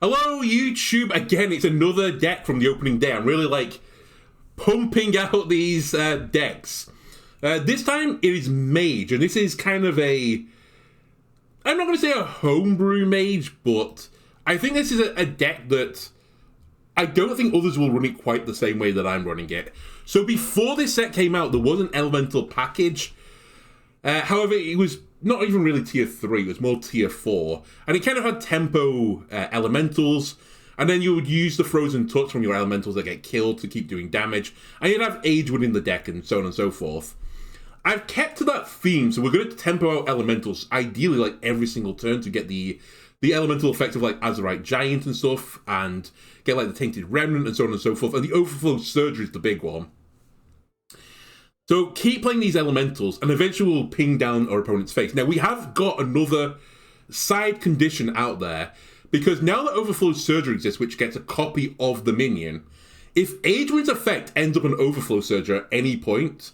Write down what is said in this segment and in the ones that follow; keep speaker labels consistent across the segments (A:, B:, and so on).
A: Hello, YouTube. Again, it's another deck from the opening day. I'm really, like, pumping out these decks. This time, it is Mage, and this is kind of a... I'm not going to say a homebrew Mage, but I think this is a deck that I don't think others will run it quite the same way that I'm running it. So before this set came out, there was an Elemental package. However, it was not even really tier 3, it was more tier 4. And it kind of had tempo elementals, and then you would use the Frozen Touch from your elementals that get killed to keep doing damage, and you'd have Aegwynn in the deck, and so on and so forth. I've kept to that theme, so we're going to tempo out elementals, ideally like every single turn, to get the elemental effect of like Azerite Giant and stuff, and get like the Tainted Remnant and so on and so forth, and the Overflow Surger is the big one. So keep playing these elementals, and eventually we'll ping down our opponent's face. Now, we have got another side condition out there, because now that Overflow Surger exists, which gets a copy of the minion, if Aegwynn's effect ends up on Overflow Surger at any point,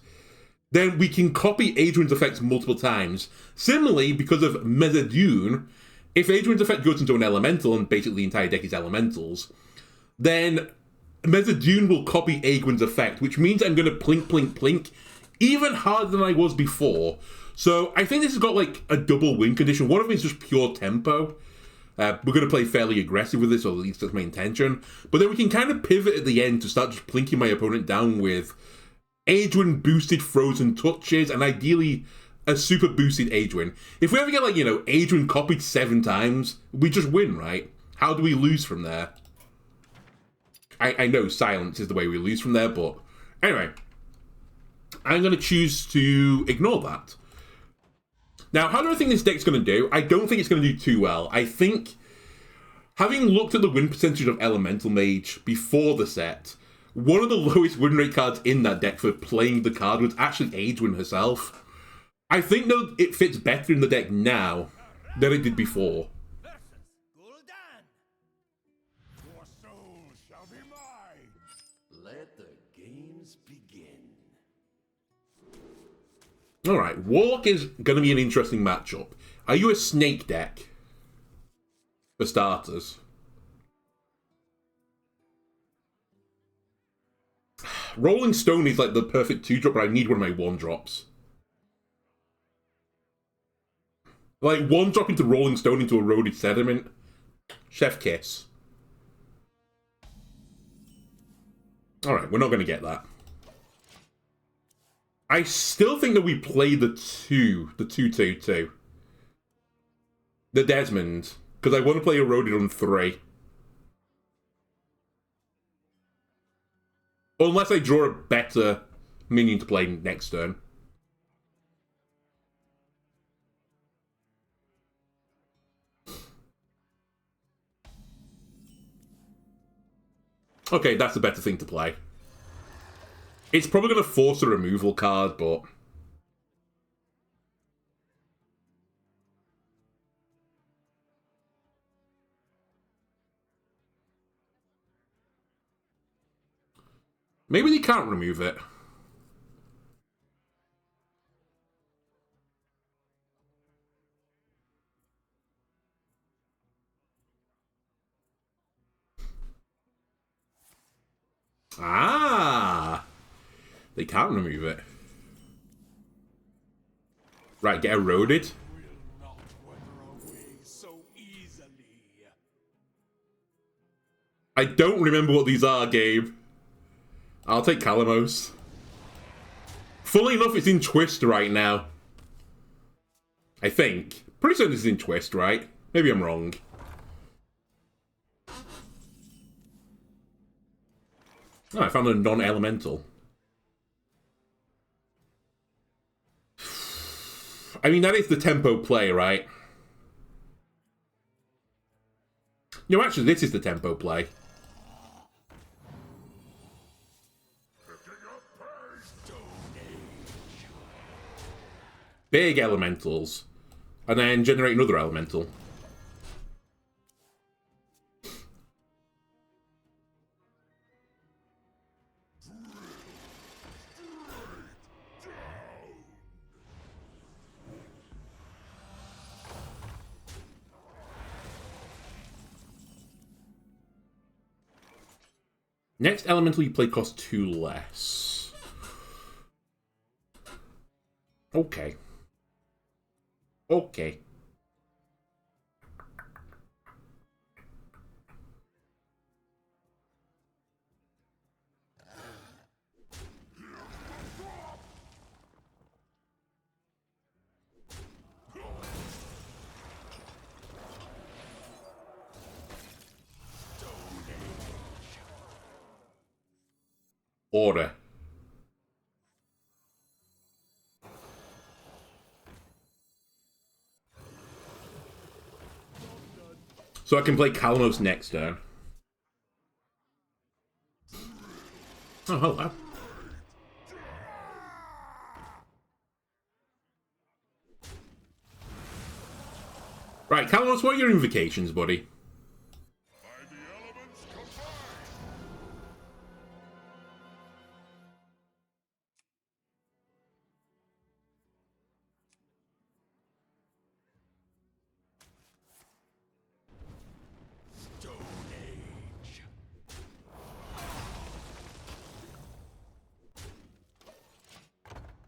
A: then we can copy Aegwynn's effects multiple times. Similarly, because of Mes'Adune, if Aegwynn's effect goes into an elemental, and basically the entire deck is elementals, then Mes'Adune will copy Aegwynn's effect, which means I'm going to plink, plink, plink even harder than I was before. So I think this has got like a double win condition. One of them is just pure tempo. We're going to play fairly aggressive with this, or at least that's my intention. But then we can kind of pivot at the end to start just plinking my opponent down with Aegwynn boosted Frozen Touches, and ideally a super boosted Aegwynn. If we ever get, like, you know, Aegwynn copied 7 times, we just win, right? How do we lose from there? I know silence is the way we lose from there, but anyway, I'm going to choose to ignore that. Now, how do I think this deck's going to do? I don't think it's going to do too well. I think, having looked at the win percentage of Elemental Mage before the set, one of the lowest win rate cards in that deck for playing the card was actually Aegwynn herself. I think, though, it fits better in the deck now than it did before. Alright, Warlock is going to be an interesting matchup. Are you a snake deck? For starters. Rolling Stone is like the perfect 2-drop, but I need one of my 1-drops. Like, 1-drop into Rolling Stone into Eroded Sediment. Chef kiss. Alright, we're not going to get that. I still think that we play the 2/2/2. The Desmond, because I want to play Eroded on 3. Unless I draw a better minion to play next turn. Okay, that's a better thing to play. It's probably going to force a removal card, but... maybe they can't remove it. Ah! They can't remove it. Right, get eroded. I don't remember what these are, Gabe. I'll take Kalamos. Funnily enough, it's in Twist right now. I think. Pretty certain this is in Twist, right? Maybe I'm wrong. Oh, I found a non-elemental. I mean, that is the tempo play, right? No, actually, this is the tempo play. Big elementals. And then generate another elemental. Next elemental you play costs 2 less. Okay. Okay. Order. So I can play Kalanos next turn. Oh, hello. Right, Kalanos, what are your invocations, buddy?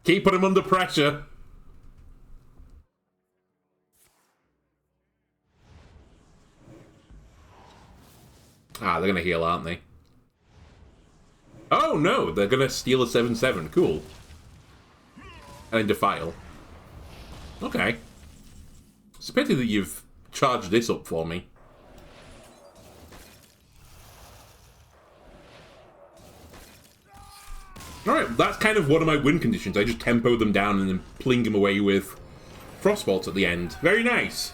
A: Keep putting him under pressure. Ah, they're gonna heal, aren't they? Oh no, they're gonna steal a 7/7. Cool. And then defile. Okay. It's a pity that you've charged this up for me. Alright, that's kind of one of my win conditions. I just tempo them down and then pling them away with Frostbolts at the end. Very nice.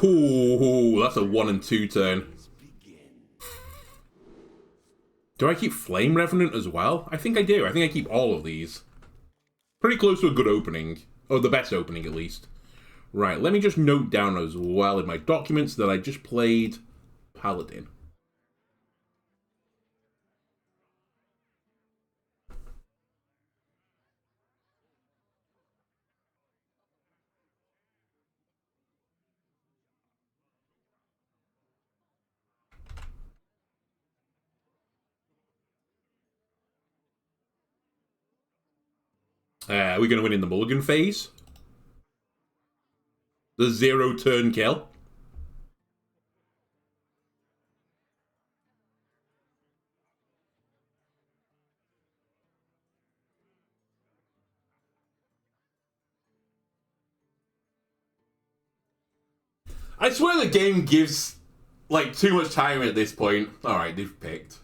A: Ooh, that's a 1 and 2 turn. Do I keep Flame Revenant as well? I think I do. I think I keep all of these. Pretty close to a good opening. Oh, the best opening, at least. Right, let me just note down as well in my documents that I just played Paladin. Are we going to win in the mulligan phase? The 0 turn kill? I swear the game gives, like, too much time at this point. Alright, they've picked.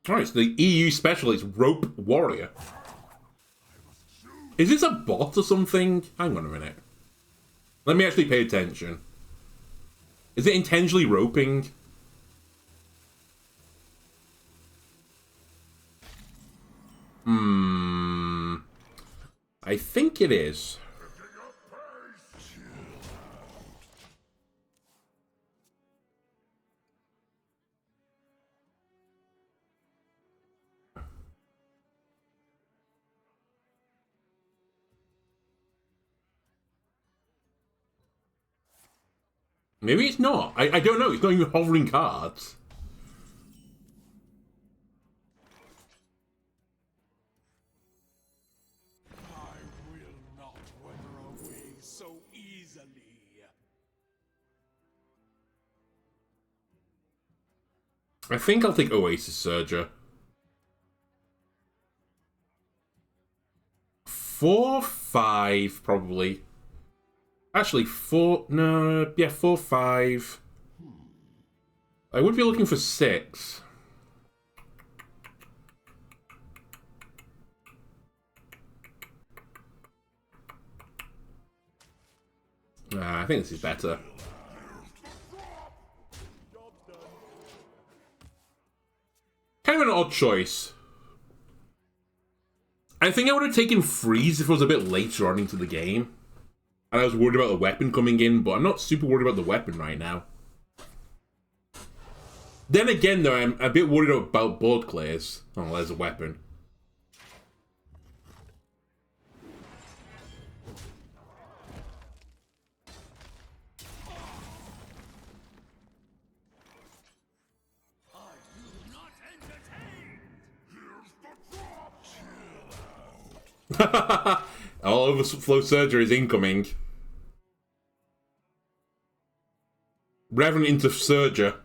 A: Alright, so the EU special is Rope Warrior. Is this a bot or something? Hang on a minute. Let me actually pay attention. Is it intentionally roping? I think it is. Maybe it's not. I don't know. It's not even hovering cards.
B: I will not wither away so easily.
A: I think I'll take Oasis Surger. 4, 5, probably. Actually, 4, no, yeah, 4, 5. I would be looking for 6. Nah, I think this is better. Kind of an odd choice. I think I would have taken Freeze if it was a bit later on into the game. And I was worried about the weapon coming in, but I'm not super worried about the weapon right now. Then again, though, I'm a bit worried about board clears. Oh, there's a weapon. All Overflow Surger is incoming. Revenant into Surger.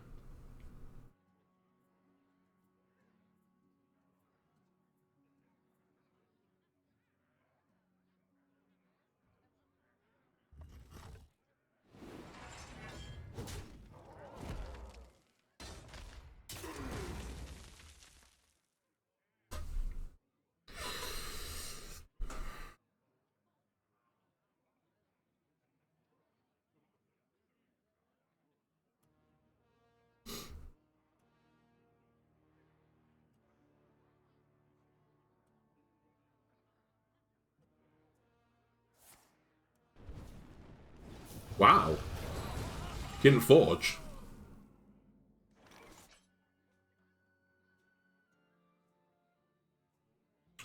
A: Wow. Didn't forge.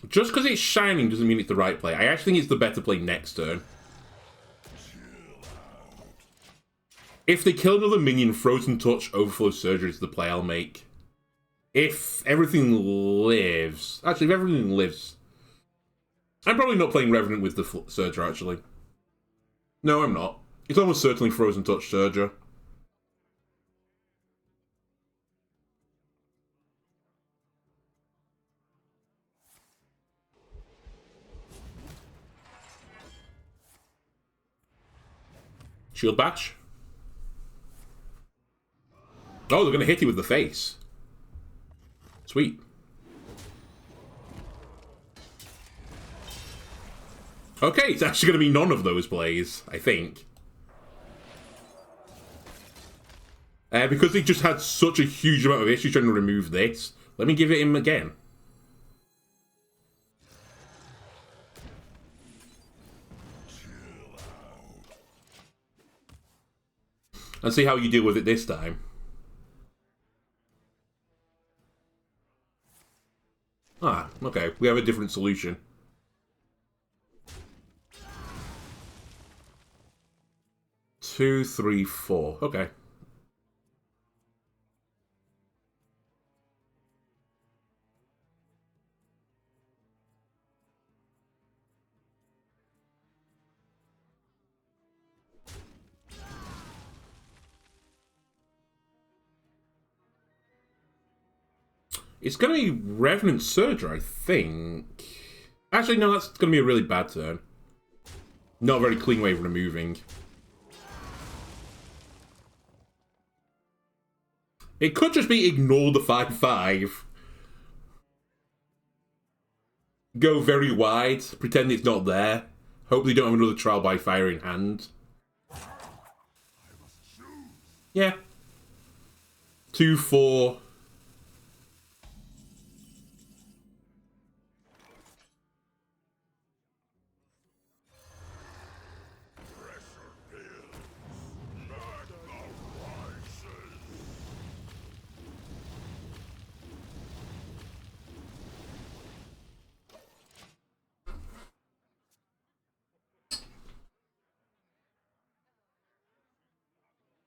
A: Just because it's shining doesn't mean it's the right play. I actually think it's the better play next turn. If they kill another minion, Frozen Touch, Overflow Surger is the play I'll make. If everything lives... Actually, if everything lives... I'm probably not playing Revenant with the Surger, actually. No, I'm not. It's almost certainly Frozen Touch Surger. Shield Batch. Oh, they're going to hit you with the face. Sweet. Okay, it's actually going to be none of those plays, I think. Because he just had such a huge amount of issues trying to remove this, let me give it him again. And see how you deal with it this time. Ah, okay. We have a different solution. Two, three, four. Okay. It's going to be Revenant Surger, I think. Actually, no, that's going to be a really bad turn. Not a very clean way of removing. It could just be ignore the 5/5. Go very wide, pretend it's not there. Hope they don't have another Trial by Fire in hand. Yeah. 2, 4...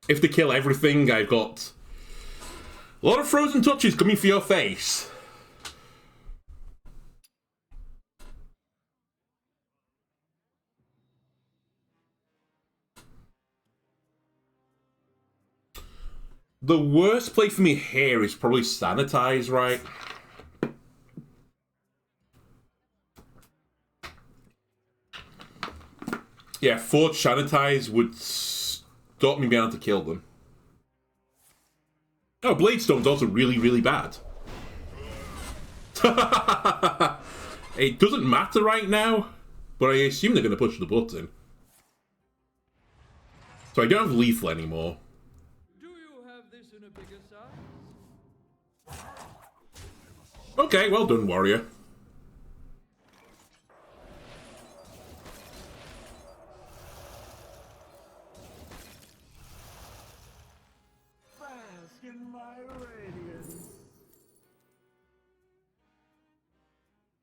A: If they kill everything, I've got a lot of Frozen Touches coming for your face. The worst play for me here is probably Sanitize, right? Yeah, Forge Sanitize would stop me being able to kill them. Oh, Bladestone's also really, really bad. It doesn't matter right now, but I assume they're going to push the button. So I don't have Lethal anymore.
C: Do you have this in a bigger size?
A: Okay, well done, warrior.
B: Bask in my radiance.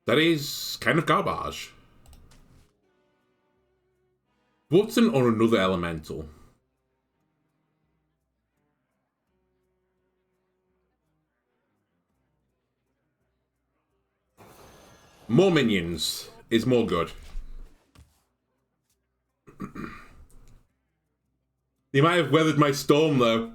A: That is kind of garbage. Button or another elemental? More minions is more good. You might have weathered my storm, though.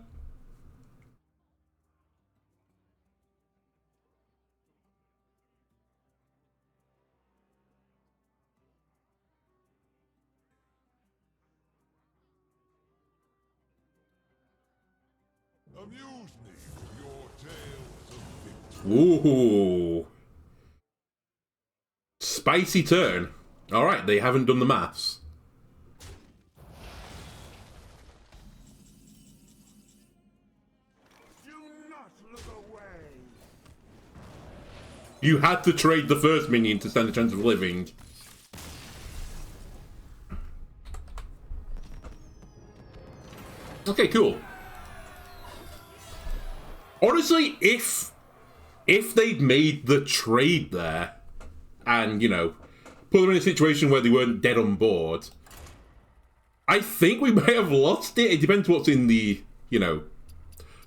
B: Amuse me with your tales of victory.
A: Ooh. Spicy turn. Alright, they haven't done the maths.
B: Do not look away.
A: You had to trade the first minion to stand a chance of living. Okay, cool. Honestly, if they'd made the trade there, and, you know, put them in a situation where they weren't dead on board, I think we might have lost it. It depends what's in the, you know,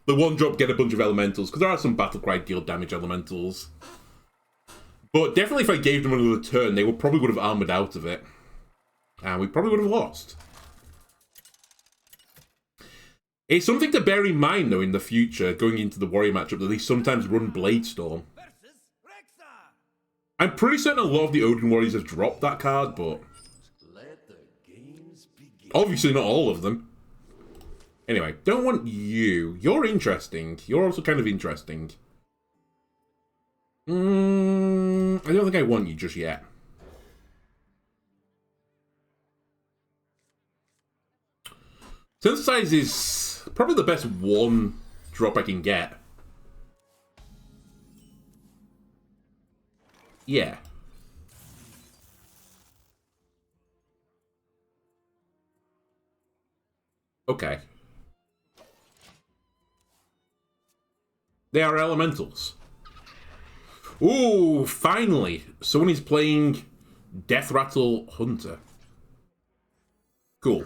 A: the one drop get a bunch of elementals, because there are some Battlecry deal damage elementals. But definitely if I gave them another turn, they probably would have armored out of it. And we probably would have lost. It's something to bear in mind, though, in the future, going into the Warrior matchup, that they sometimes run Bladestorm. I'm pretty certain a lot of the Odin Warriors have dropped that card, but
B: Let the games begin.
A: obviously not all of them. Anyway, don't want you. You're interesting. You're also kind of interesting. I don't think I want you just yet. Synthesize is probably the best one drop I can get. Yeah. Okay. They are elementals. Ooh, finally! Someone is playing Death Rattle Hunter. Cool.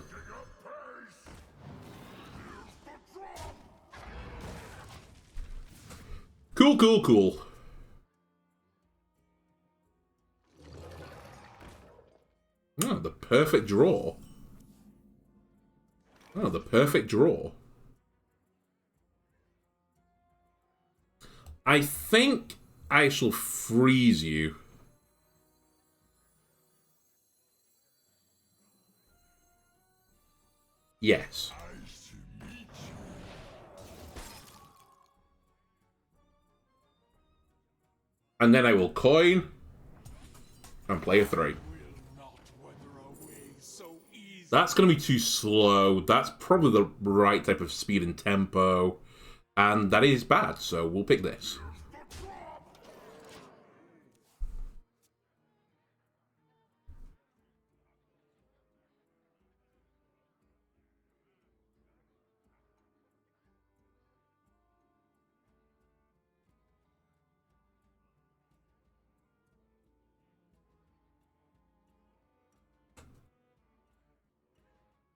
A: Cool, cool, cool. Oh, the perfect draw. Oh, the perfect draw. I think I shall freeze you. Yes. And then I will coin and play a 3. That's going to be too slow. That's probably the right type of speed and tempo. And that is bad, so we'll pick this.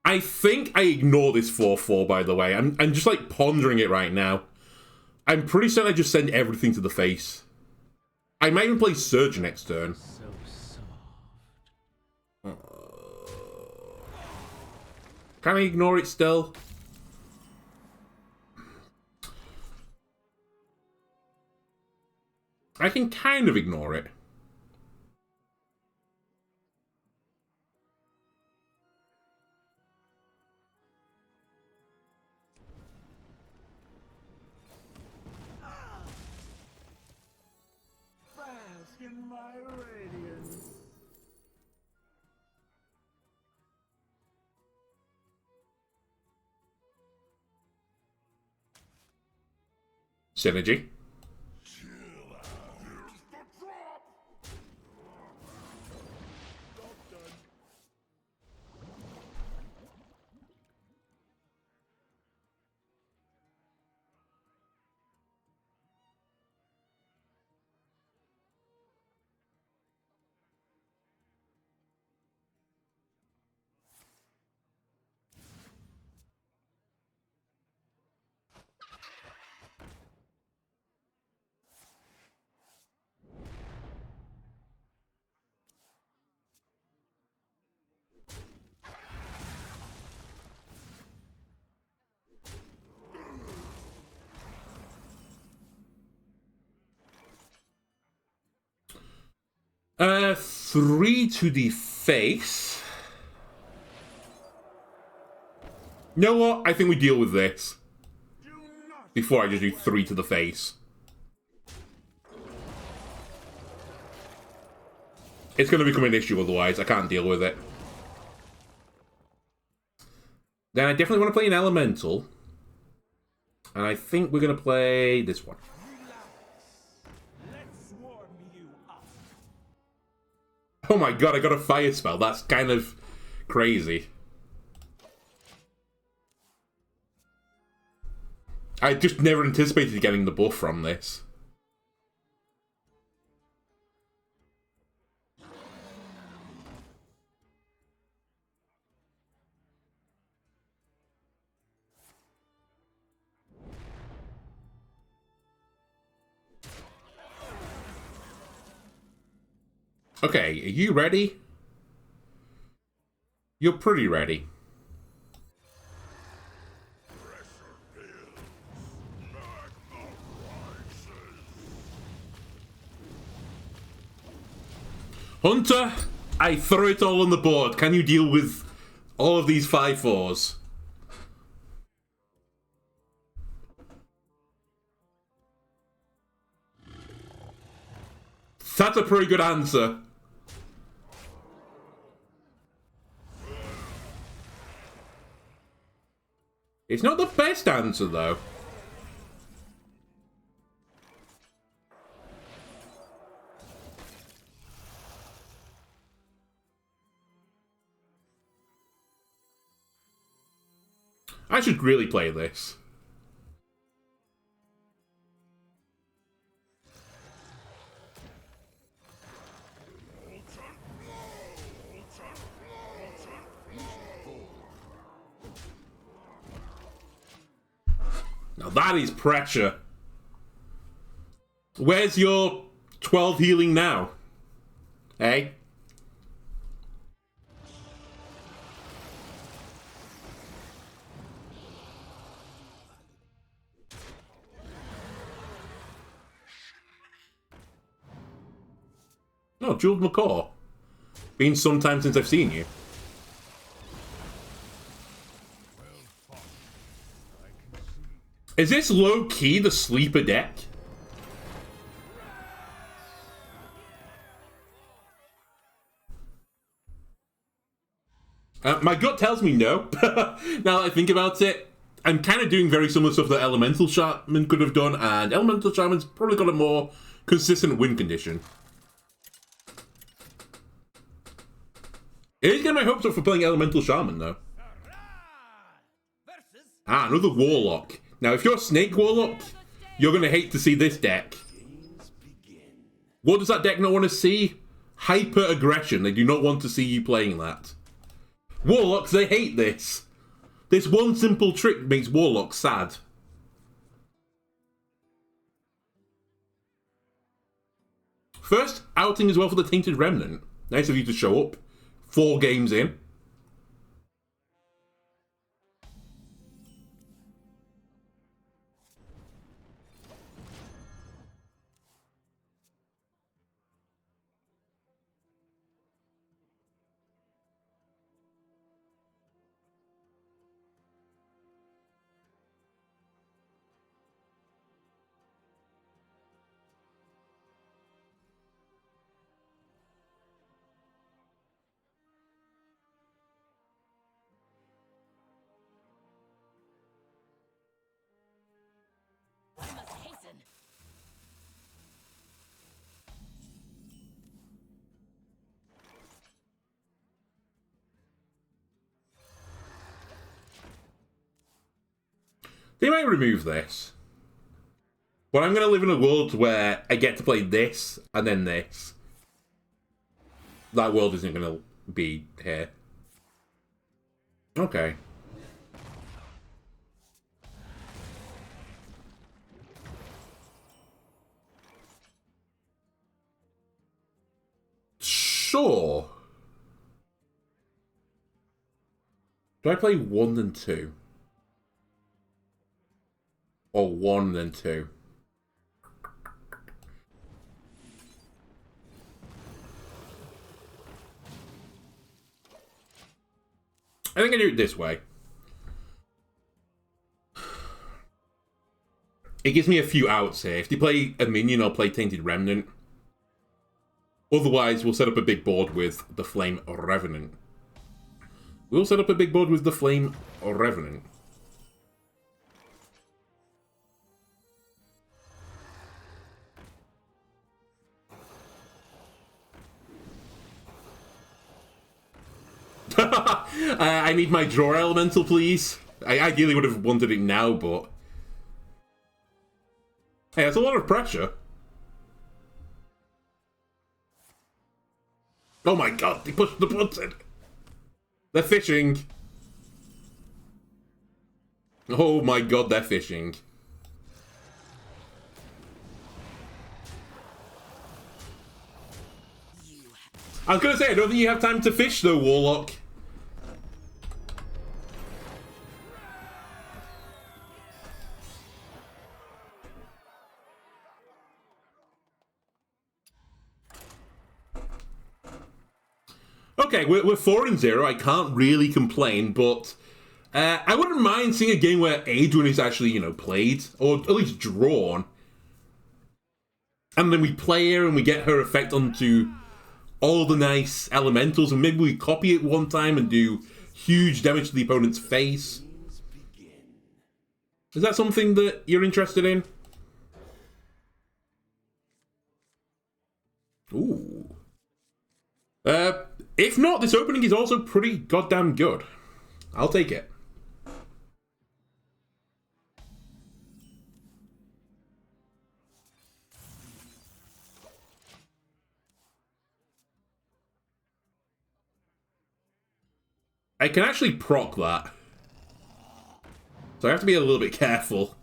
A: I think I ignore this 4-4, by the way. I'm just, like, pondering it right now. I'm pretty certain I just send everything to the face. I might even play Surge next turn. Can I ignore it still? I can kind of ignore it. Synergy. Three to the face. You know what? I think we deal with this before I just do 3 to the face. It's going to become an issue otherwise. I can't deal with it. Then I definitely want to play an elemental. And I think we're going to play this one. Oh my god, I got a fire spell. That's kind of crazy. I just never anticipated getting the buff from this. Okay, are you ready? You're pretty ready. Hunter, I throw it all on the board. Can you deal with all of these 5/4s? That's a pretty good answer. It's not the best answer, though. I should really play this. Now that is pressure. Where's your 12 healing now? Eh? Oh, Jeweled Macaw. Been some time since I've seen you. Is this low-key the sleeper deck? My gut tells me no. Now that I think about it, I'm kind of doing very similar stuff that Elemental Shaman could have done, and Elemental Shaman's probably got a more consistent win condition. It is getting my hopes up for playing Elemental Shaman, though. Ah, another Warlock. Now, if you're a Snake Warlock, you're going to hate to see this deck. What does that deck not want to see? Hyper-aggression. They do not want to see you playing that. Warlocks, they hate this. This one simple trick makes Warlocks sad. First outing as well for the Tainted Remnant. Nice of you to show up. 4 games in. They might remove this. But I'm going to live in a world where I get to play this and then this. That world isn't going to be here. Okay. Sure. Do I play 1 then 2? Or 1 then 2? I think I do it this way. It gives me a few outs here. If they play a minion, I'll play Tainted Remnant. Otherwise, we'll set up a big board with the Flame Revenant. We'll set up a big board with the Flame Revenant. I need my draw elemental, please. I ideally would have wanted it now, but... Hey, that's a lot of pressure. Oh my god, they pushed the button. They're fishing. Oh my god, they're fishing. I was gonna say, I don't think you have time to fish though, Warlock. Okay, we're 4-0. I can't really complain, but I wouldn't mind seeing a game where Aegwynn is actually, you know, played, or at least drawn. And then we play her and we get her effect onto all the nice elementals, and maybe we copy it one time and do huge damage to the opponent's face. Is that something that you're interested in? Ooh. If not, this opening is also pretty goddamn good. I'll take it. I can actually proc that. So I have to be a little bit careful.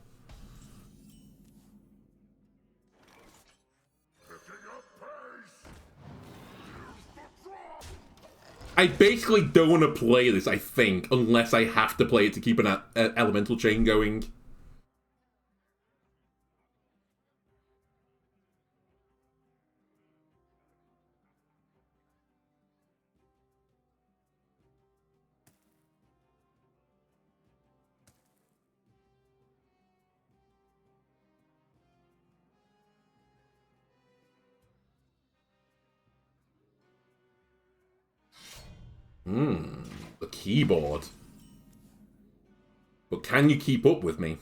A: I basically don't want to play this, I think, unless I have to play it to keep an elemental chain going. The keyboard. But can you keep up with me?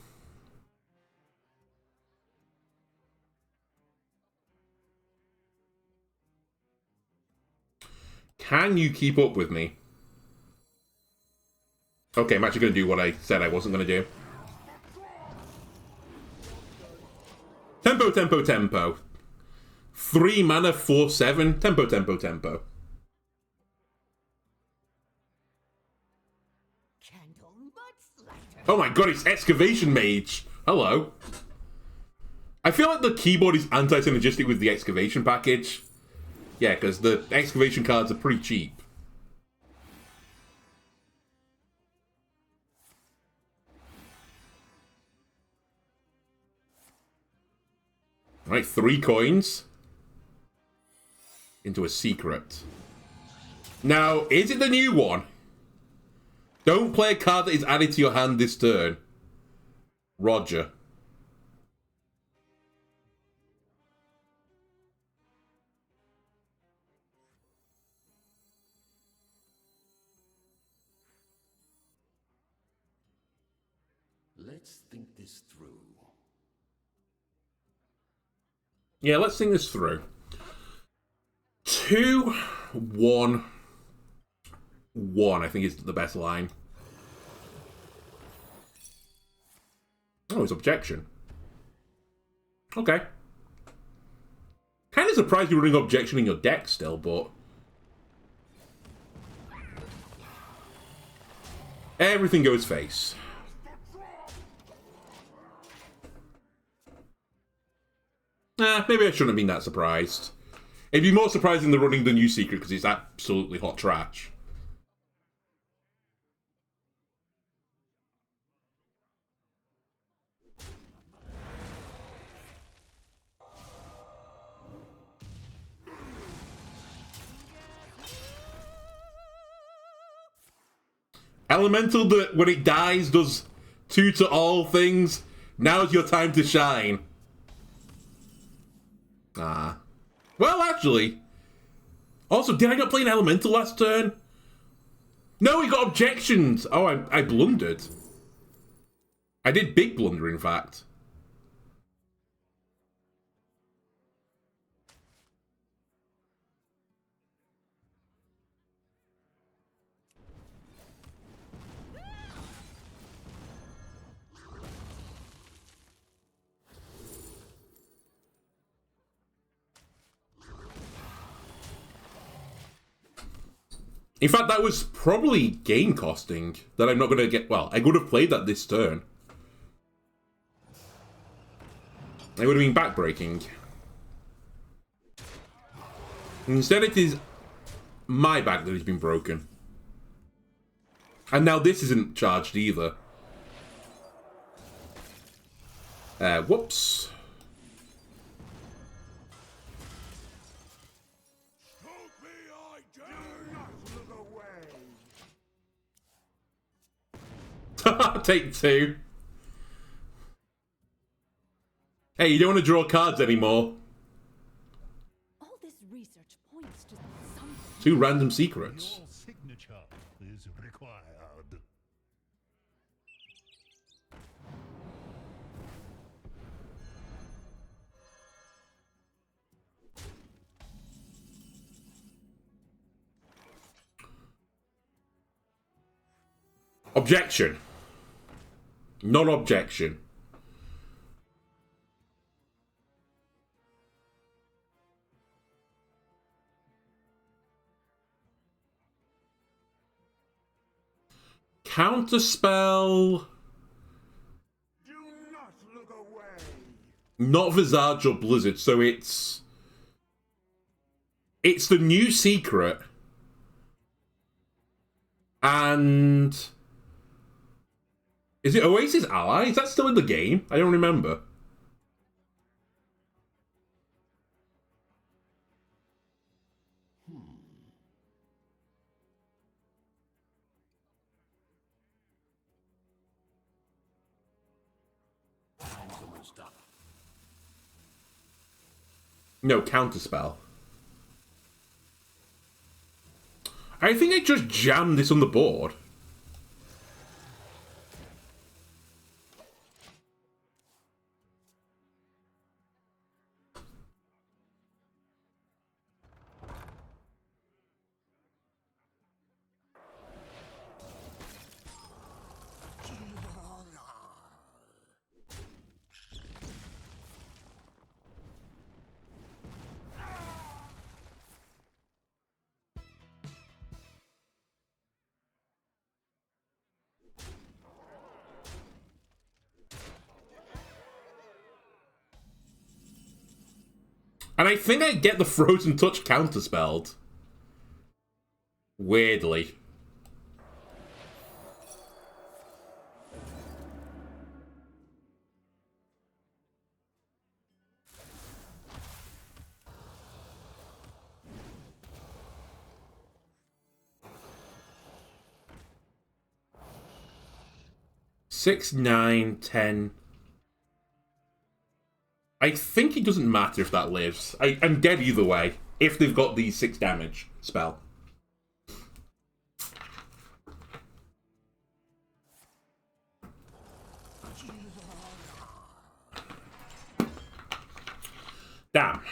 A: Can you keep up with me? Okay, I'm actually going to do what I said I wasn't going to do. Tempo, tempo, tempo. 3 mana, 4/7. Tempo, tempo, tempo. Oh my god, it's Excavation Mage. Hello. I feel like the keyboard is anti-synergistic with the Excavation package. Yeah, because the Excavation cards are pretty cheap. Alright, 3 coins. Into a secret. Now, is it the new one? Don't play a card that is added to your hand this turn. Roger.
B: Let's think this through.
A: Yeah, let's think this through. 2, 1, 1, I think is the best line. Oh, it's objection. Okay. Kind of surprised you're running objection in your deck still, but... everything goes face. Maybe I shouldn't have been that surprised. It'd be more surprising than running the new secret because it's absolutely hot trash. Elemental that when it dies does 2 to all things. Now's your time to shine. Ah. Well, actually. Also, did I not play an Elemental last turn? No, he got objections. Oh, I blundered. I did big blunder, in fact. In fact, that was probably game costing that I'm not going to get... well, I would have played that this turn. It would have been backbreaking. Instead, it is my back that has been broken. And now this isn't charged either. Whoops. Take 2. Hey, you don't want to draw cards anymore.
D: All this research points to something.
A: 2 random secrets.
E: Your signature is required.
A: Objection. Non-objection. Counterspell.
B: Do not look away.
A: Not Visage or Blizzard, so it's the new secret. And is it Oasis Ally? Is that still in the game? I don't remember. No, Counterspell. I think I just jammed this on the board. And I think I get the Frozen Touch counterspelled. Weirdly. Six, 9, 10. I think it doesn't matter if that lives. I'm dead either way, if they've got the 6 damage spell. Damn.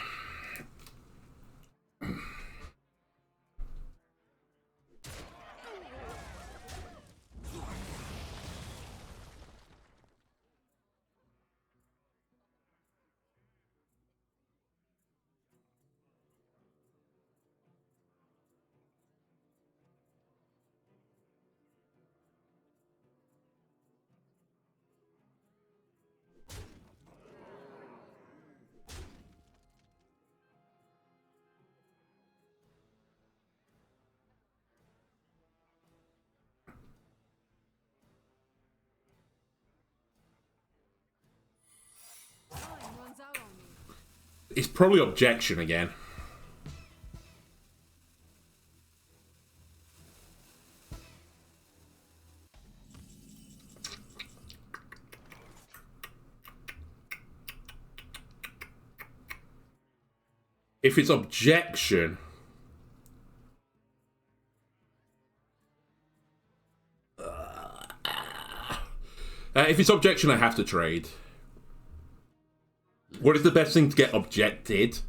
A: It's probably Objection again. If it's Objection... if it's Objection, I have to trade. What is the best thing to get objected?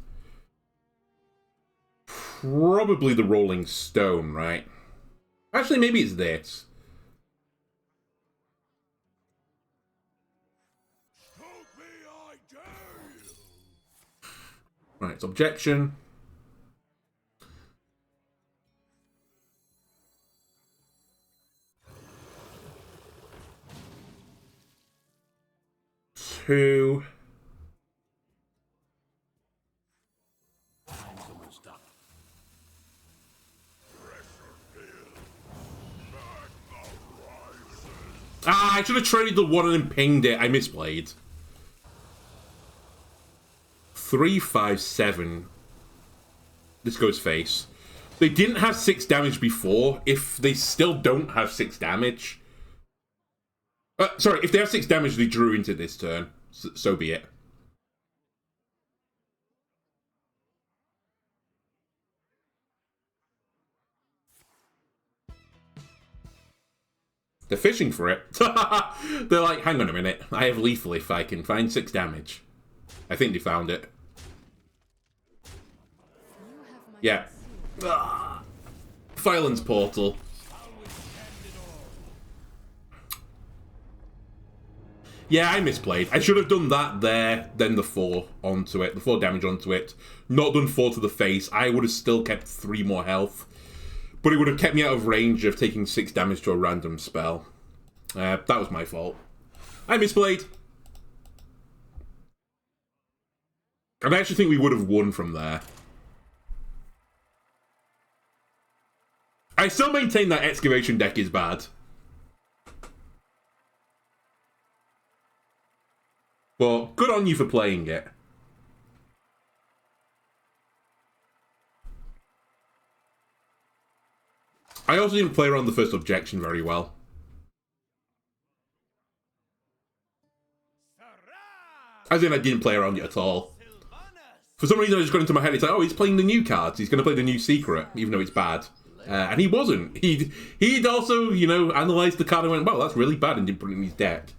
A: Probably the Rolling Stone, right? Actually, maybe it's this. Right, it's Objection. Two. Ah, I should have traded the one and then pinged it. I misplayed. 3, 5, 7. This goes face. They didn't have 6 damage before. If they still don't have 6 damage... sorry, if they have 6 damage, they drew into this turn. So be it. They're fishing for it. They're like, hang on a minute. I have lethal if I can find 6 damage. I think they found it. Yeah. Violence Portal. Yeah, I misplayed. I should have done that there, then the 4 onto it. The 4 damage onto it. Not done 4 to the face. I would have still kept 3 more health. But it would have kept me out of range of taking 6 damage to a random spell. That was my fault. I misplayed. And I actually think we would have won from there. I still maintain that Excavation deck is bad. But good on you for playing it. I also didn't play around the first Objection very well. As in, I didn't play around it at all. For some reason, I just got into my head, it's like, oh, he's playing the new cards. He's going to play the new Secret, even though it's bad. And he wasn't. He'd also, you know, analysed the card and went, wow, that's really bad, and didn't put it in his deck.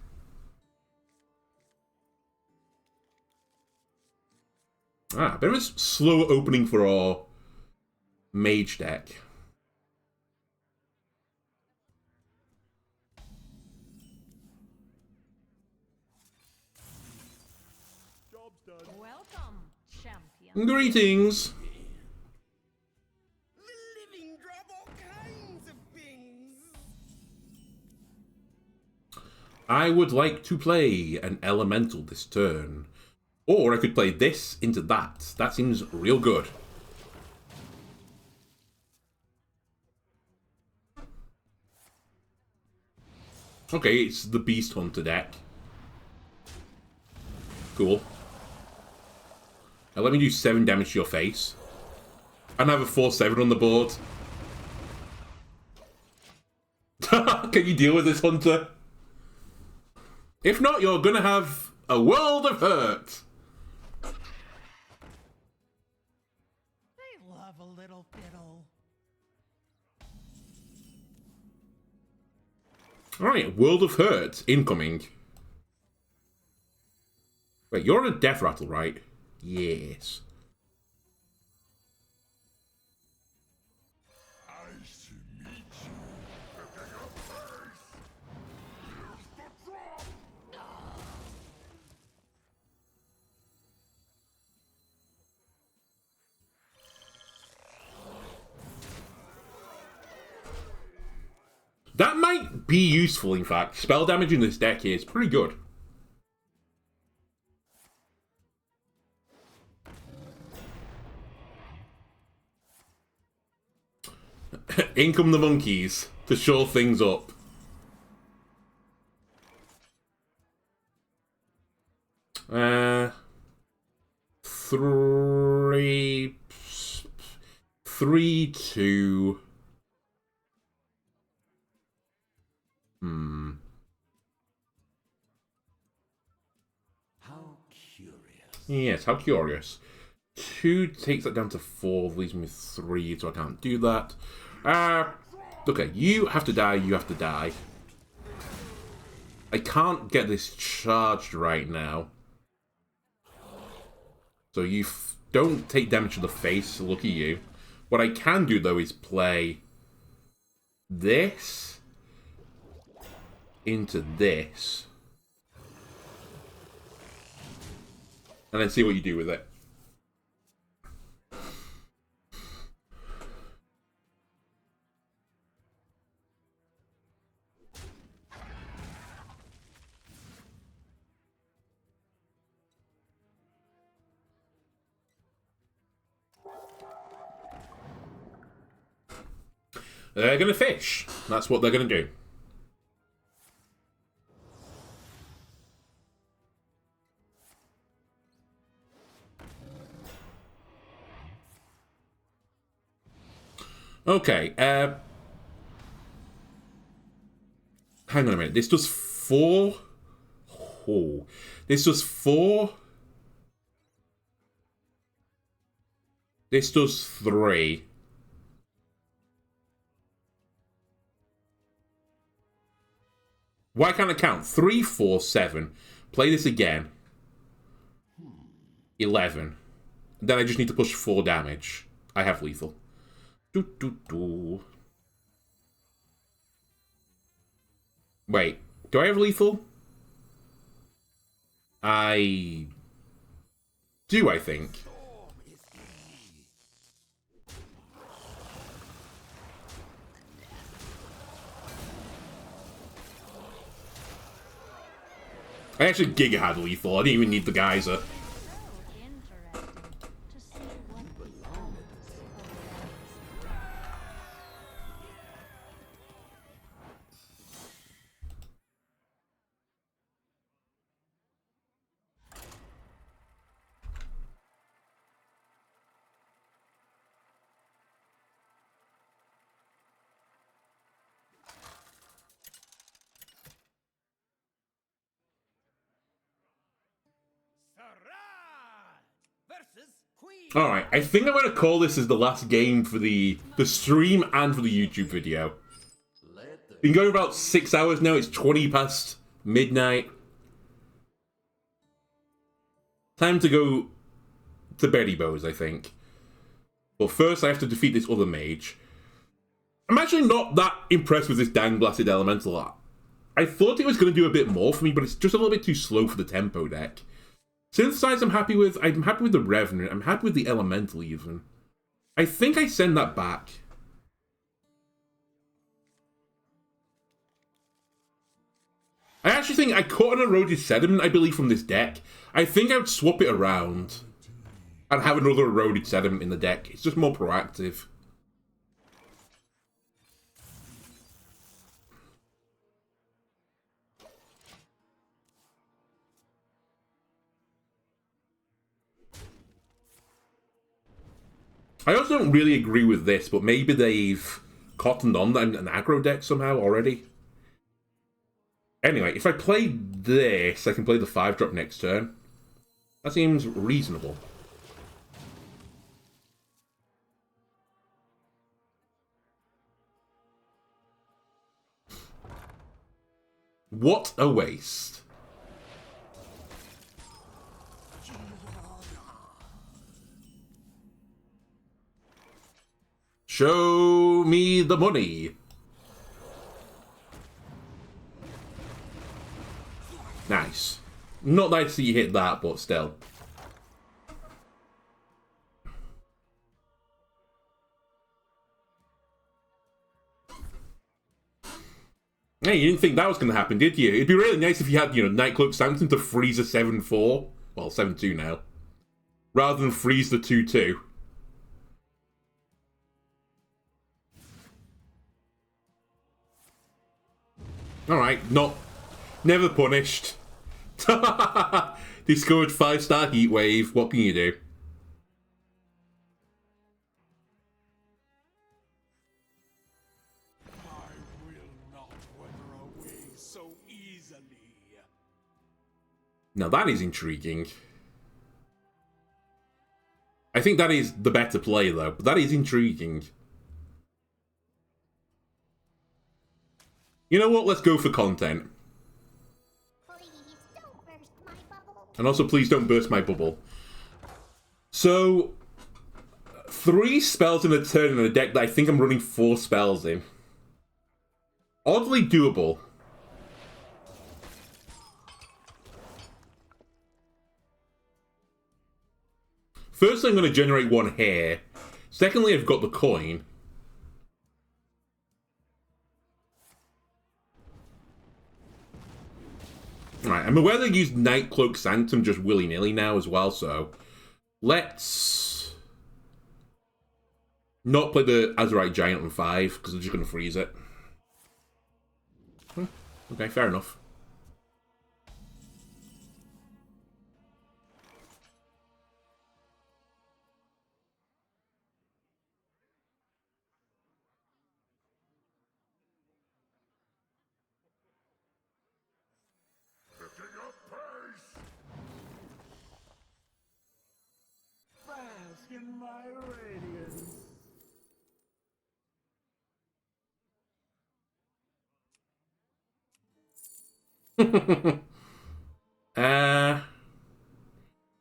A: Ah, bit of a slow opening for our Mage deck.
D: Welcome, champion.
A: Greetings.
F: The living drop all kinds of things.
A: I would like to play an Elemental this turn. Or I could play this into that. That seems real good. Okay, it's the Beast Hunter deck. Cool. Now let me do 7 damage to your face. And have a 4/7 on the board. Can you deal with this, Hunter? If not, you're gonna have a world of hurt.
F: They love a little fiddle.
A: Alright, World of Hurt incoming. Wait, you're on a Death Rattle, right? Yes. That might be useful, in fact. Spell damage in this deck is pretty good. In come the monkeys to shore things up. 3, 2.
B: How curious.
A: Yes, how curious. 2 takes that down to 4, leaves me with 3, so I can't do that. Okay, you have to die, you have to die. I can't get this charged right now. So you don't take damage to the face, lucky you. What I can do, though, is play this into this. And then see what you do with it. They're going to fish. That's what they're going to do. Okay. Hang on a minute. This does 4. Oh. This does 4. This does 3. Why can't I count? 3, 4, 7. Play this again. 11. Then I just need to push 4 damage. I have lethal. Wait, do I have lethal? I do, I think. I actually giga had lethal. I didn't even need the geyser. Alright, I think I'm going to call this as the last game for the stream and for the YouTube video. Been going about 6 hours now, it's 20 past midnight. Time to go to Berry Bows, I think. But first I have to defeat this other mage. I'm actually not that impressed with this dang Blasted Elemental. I thought it was going to do a bit more for me, but it's just a little bit too slow for the tempo deck. Synthesize I'm happy with. I'm happy with the Revenant. I'm happy with the Elemental even. I think I send that back. I actually think I caught an Eroded Sediment, I believe, from this deck. I think I would swap it around and have another Eroded Sediment in the deck. It's just more proactive. I also don't really agree with this, but maybe they've cottoned on an aggro deck somehow already. Anyway, if I play this, I can play the 5-drop next turn. That seems reasonable. What a waste. Show me the money. Nice. Not nice that you hit that, but still. Hey, you didn't think that was going to happen, did you? It'd be really nice if you had, Nightcloak Sanctum to freeze a 7-4. Well, 7-2 now. Rather than freeze the 2-2. Alright, never punished. Discovered 5-star Heatwave, what can you do? Now that is intriguing. I think that is the better play, though. But that is intriguing. You know what? Let's go for content.
G: Please don't burst my bubble.
A: And also, please don't burst my bubble. So, 3 spells in a turn in a deck that I think I'm running 4 spells in. Oddly doable. Firstly, I'm going to generate 1 hair. Secondly, I've got the coin. Right, I'm aware they use Nightcloak Sanctum just willy-nilly now as well, so... Let's... not play the Azerite Giant on 5, because I'm just going to freeze it. Okay, fair enough.
B: Bask in my radiance.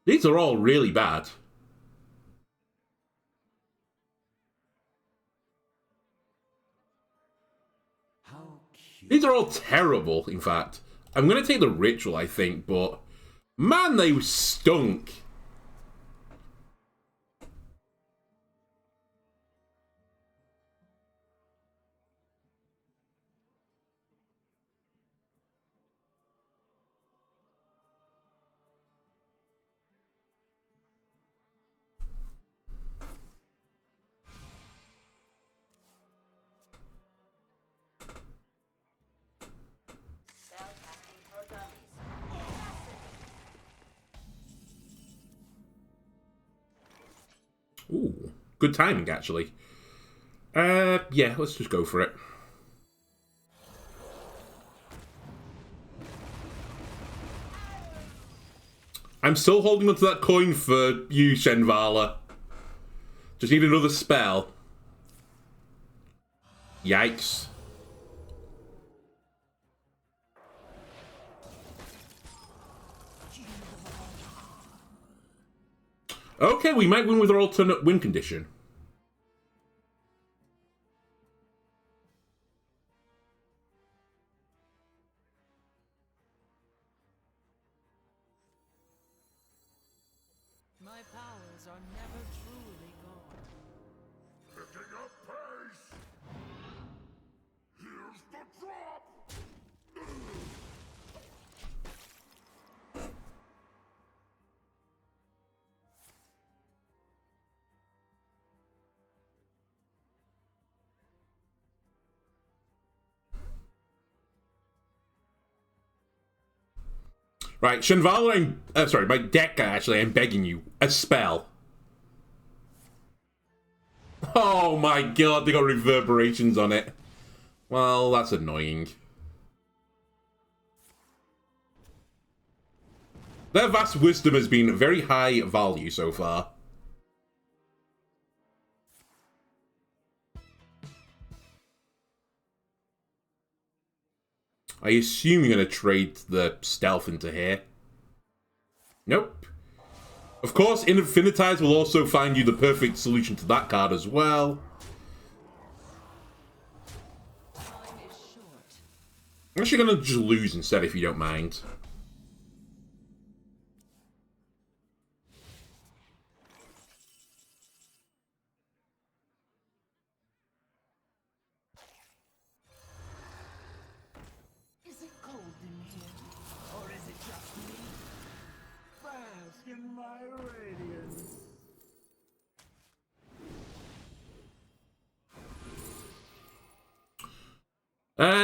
A: These are all really bad.
B: How cute.
A: These are all terrible, in fact. I'm going to take the Ritual, I think, but... man, they stunk. Ooh, good timing, actually. Yeah, let's just go for it. I'm still holding onto that coin for you, Shenvala. Just need another spell. Yikes. Okay, we might win with our alternate win condition.
C: My powers are never truly gone.
B: Picking up pace. Here's the drop.
A: Right, Shenvala, sorry, my deck guy, actually, I'm begging you. A spell. Oh my god, they got reverberations on it. Well, that's annoying. Their Vast Wisdom has been very high value so far. I assume you're going to trade the Stealth into here. Nope. Of course, Synthesize will also find you the perfect solution to that card as well. I'm actually going to just lose instead, if you don't mind.
B: Is it cold in here? Or is it just me? Bask in my radiance.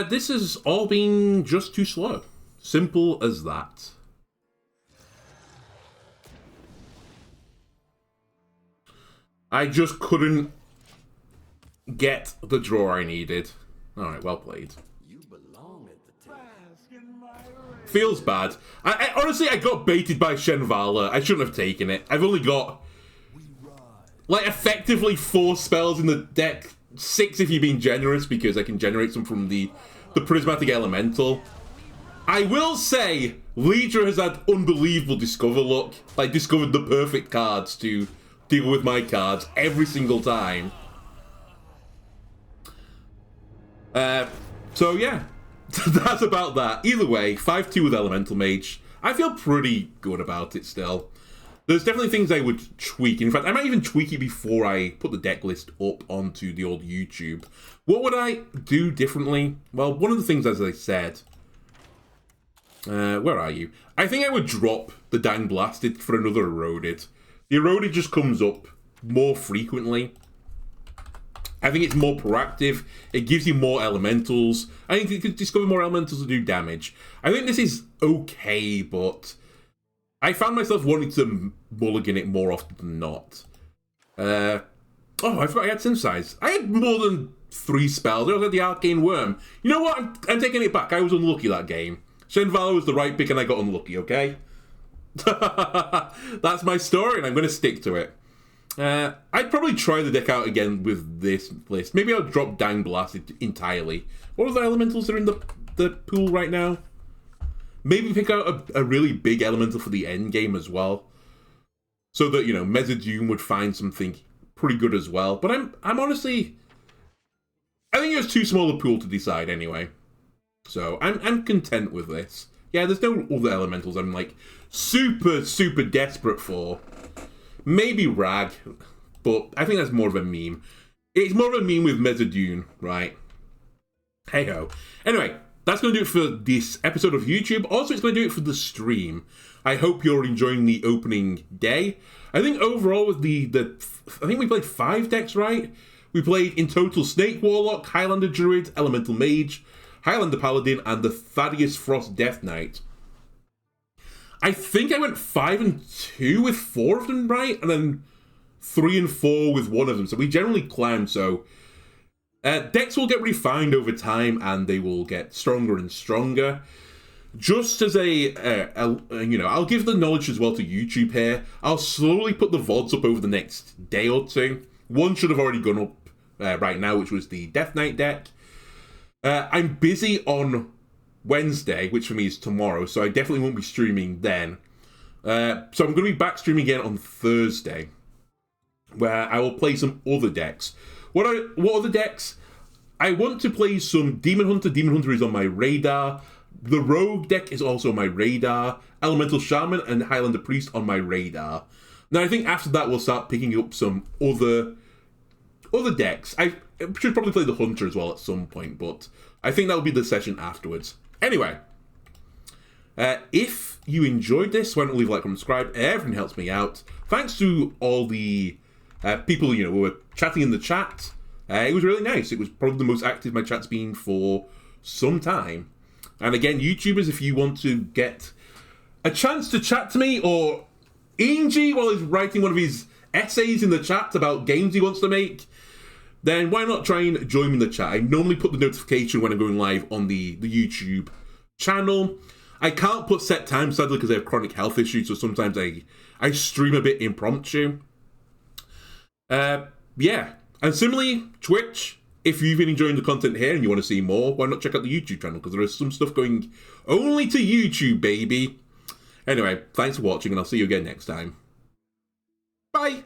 A: This has all been just too slow. Simple as that. I just couldn't get the draw I needed. Alright, well played.
B: You belong at the table. Bask in my
A: Feels bad. I honestly, I got baited by Shenvala. I shouldn't have taken it. I've only got, like, effectively 4 spells in the deck. 6 if you're being generous, because I can generate some from the Prismatic Elemental. I will say, Lidra has had unbelievable discover luck. Like, discovered the perfect cards to deal with my cards every single time. So yeah, that's about that. Either way, 5-2 with Elemental Mage. I feel pretty good about it still. There's definitely things I would tweak. In fact, I might even tweak it before I put the deck list up onto the old YouTube. What would I do differently? Well, one of the things, as I said... where are you? I think I would drop the Dang Blasted for another Eroded. The Eroded just comes up more frequently. I think it's more proactive. It gives you more elementals. I think you could discover more elementals to do damage. I think this is okay, but I found myself wanting to mulligan it more often than not. Oh, I forgot I had Synthesize. I had more than 3 spells. I was at the Arcane Wyrm. You know what? I'm taking it back. I was unlucky that game. Shenvala was the right pick and I got unlucky, okay? That's my story and I'm going to stick to it. I'd probably try the deck out again with this list. Maybe I'll drop Dang Blasted entirely. What other elementals are in the pool right now? Maybe pick out a really big elemental for the end game as well. So that, you know, Mes'Adune would find something pretty good as well. But I'm honestly... I think it's too small a pool to decide anyway. So I'm content with this. Yeah, there's no other elementals I'm like super desperate for. Maybe Rag, but I think that's more of a meme. It's more of a meme with Mes'Adune, right? Hey ho. Anyway, that's going to do it for this episode of YouTube. Also, it's going to do it for the stream. I hope you're enjoying the opening day. I think overall with I think we played 5 decks, right? We played in total Snake Warlock, Highlander Druid, Elemental Mage, Highlander Paladin, and the Thaddeus Frost Death Knight. I think I went 5-2 with 4 of them, right? And then 3-4 with 1 of them. So we generally climb, so... decks will get refined over time, and they will get stronger and stronger. Just as you know, I'll give the knowledge as well to YouTube here. I'll slowly put the VODs up over the next day or 2. One should have already gone up right now, which was the Death Knight deck. I'm busy on Wednesday, which for me is tomorrow, so I definitely won't be streaming then. So I'm going to be back streaming again on Thursday, where I will play some other decks. What other decks? I want to play some Demon Hunter. Demon Hunter is on my radar. The Rogue deck is also on my radar. Elemental Shaman and Highlander Priest on my radar. Now I think after that we'll start picking up some other decks. I should probably play the Hunter as well at some point, but I think that'll be the session afterwards. Anyway, if you enjoyed this, why don't leave a like and subscribe? Everything helps me out. Thanks to all the people, you know, who were chatting in the chat. It was really nice. It was probably the most active my chat's been for some time. And again, YouTubers, if you want to get a chance to chat to me, or Ingy while he's writing one of his essays in the chat about games he wants to make, then why not try and join me in the chat? I normally put the notification when I'm going live on the YouTube channel. I can't put set time, sadly, because I have chronic health issues, so sometimes I stream a bit impromptu. Yeah. And similarly, Twitch, if you've been enjoying the content here and you want to see more, why not check out the YouTube channel, because there is some stuff going only to YouTube, baby. Anyway, thanks for watching, and I'll see you again next time. Bye!